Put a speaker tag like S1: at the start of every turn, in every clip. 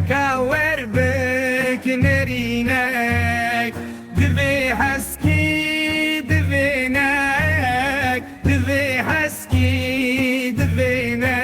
S1: kawer bek nerinek Divê heskî divênek Divê heskî divênek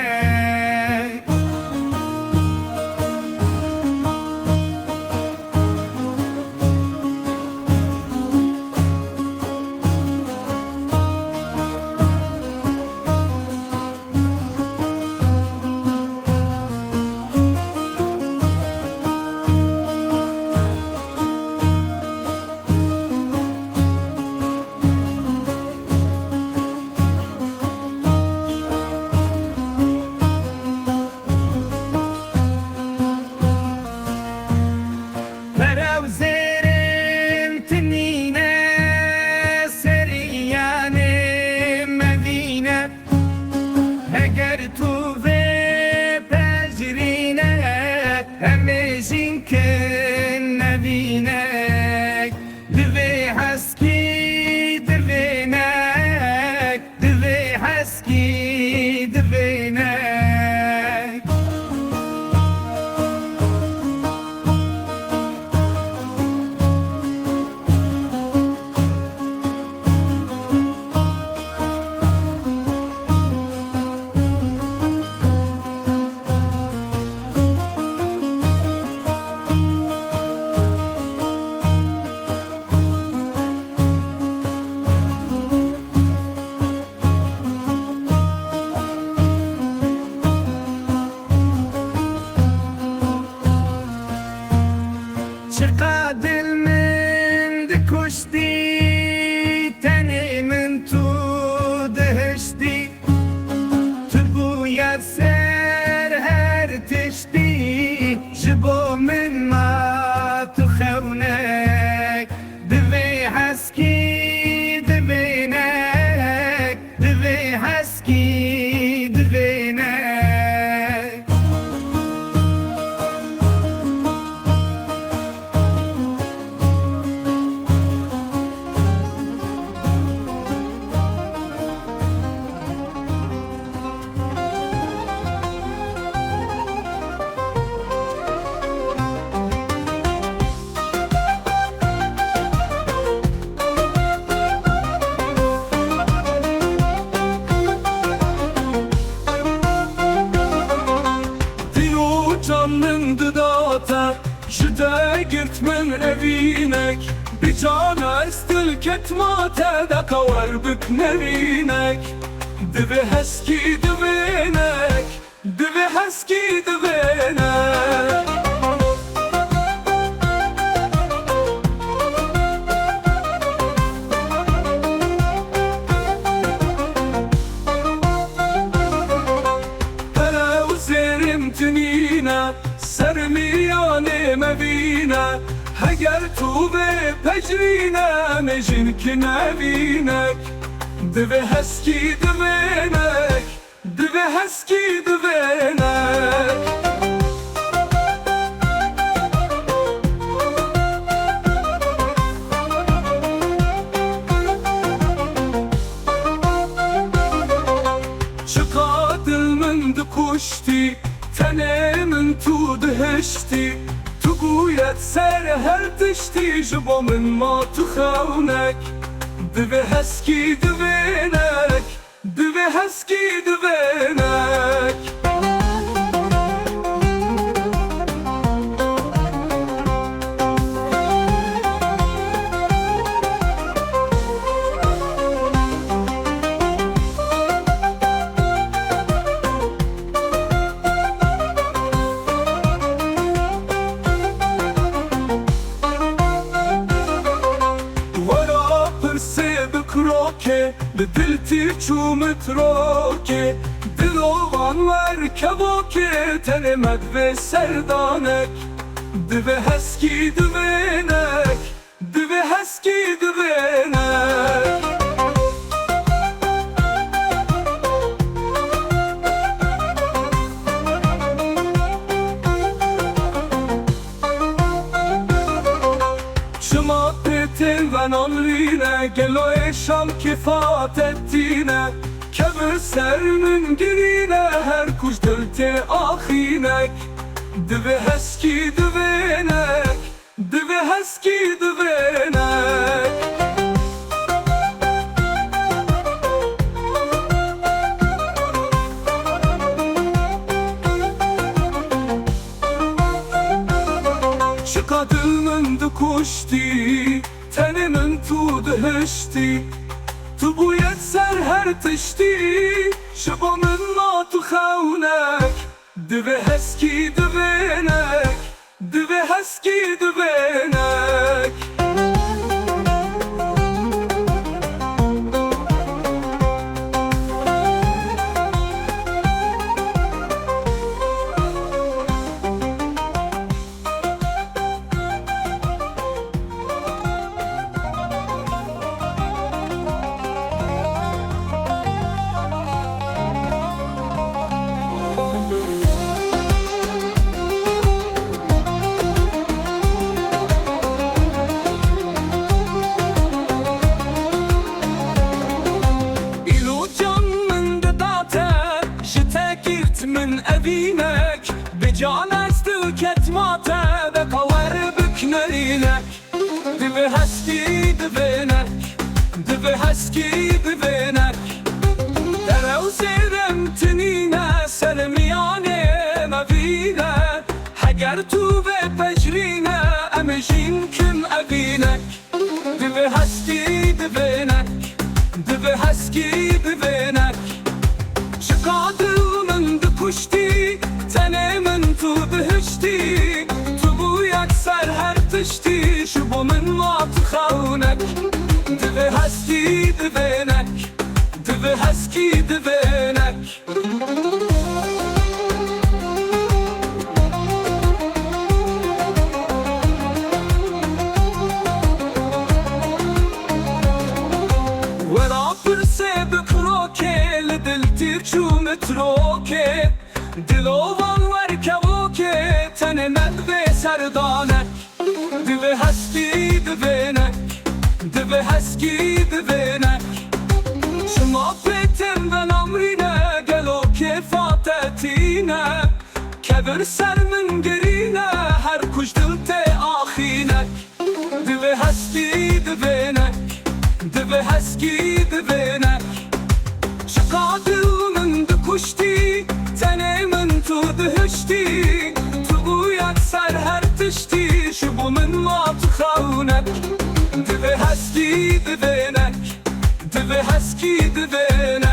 S1: Eger tu ve pejrinek Hemejin kin nevinek Divê heskî divênek Divê heskî divênek Şirkadil min dikuşti Tenê min tu dihiştî Tu bûye ser her tiştî Ji bo min ma tu xewnek Divê heskî divênek Divê heskî divênek Canın dıdata Jide girt min evinek Bir cana estil ketmate Da kawer bik nerinek Divê heskî divênek Divê heskî divênek Sermiyanê mevîne Heger tu vê pejrîne Mejin ki nevînek Divê heskî divênek Divê heskî divênek Çıka dil min dikuştî Tenê min tu dihiştî Tu bûyet ser her tiştî Ji bo min ma tu xewnek Divê heskî divênek Divê heskî divênek Bi diltî çûmit rokê Dilovan wer kevokê Tenê me divê serdanek Divê heskî divênek Divê heskî divênek Şıma pêtên venanlîne Gelo êşam kifat ettîne Kevir ser min girîne Her kuş dil tê axînek Divê heskî divênek, divê heskî divênek. Şıqa dil min dikuştî, tenê min tu dihiştî. Tu bûyet ser her tiştî, ji bo min ma tu xewnek. Divê heskî divênek, divê heskî divênek. من أبينك بجانس دلكت ماته بقوار بكنرينك. Divê heskî divênek, divê heskî divênek. Derew zêrem tinîne, sermiyanê me vîne. Heger tu vê pejrîne, em ê jîn kim evînek. Divê heskî divênek, divê heskî divênek. Şıqa dil min dikuştî, tenê min tu dihiştî. Tu bûyek ser her tiştî, ji bo min ma tu xewnek. Divê heskî divênek, divê heskî divênek. Wera pirsê bikirokê, li dil tîr çû mitrokê. Dilovan werkevokê, tenê me divê serdanek. Divê heskî divênek, divê heskî divênek. Ji mafêtên ve namrîne, gelo kêfate tîne. Kevir ser min gerîne, her kuj dil tê axînek. Divê heskî divênek, divê heskî divênek. Şıqa dil min dikuştî, tenê min tu dihiştî. Tu bûyek ser her tiştî, ji bo min ma tu xewnek. Divê heskî divênek, divê heskî divênek.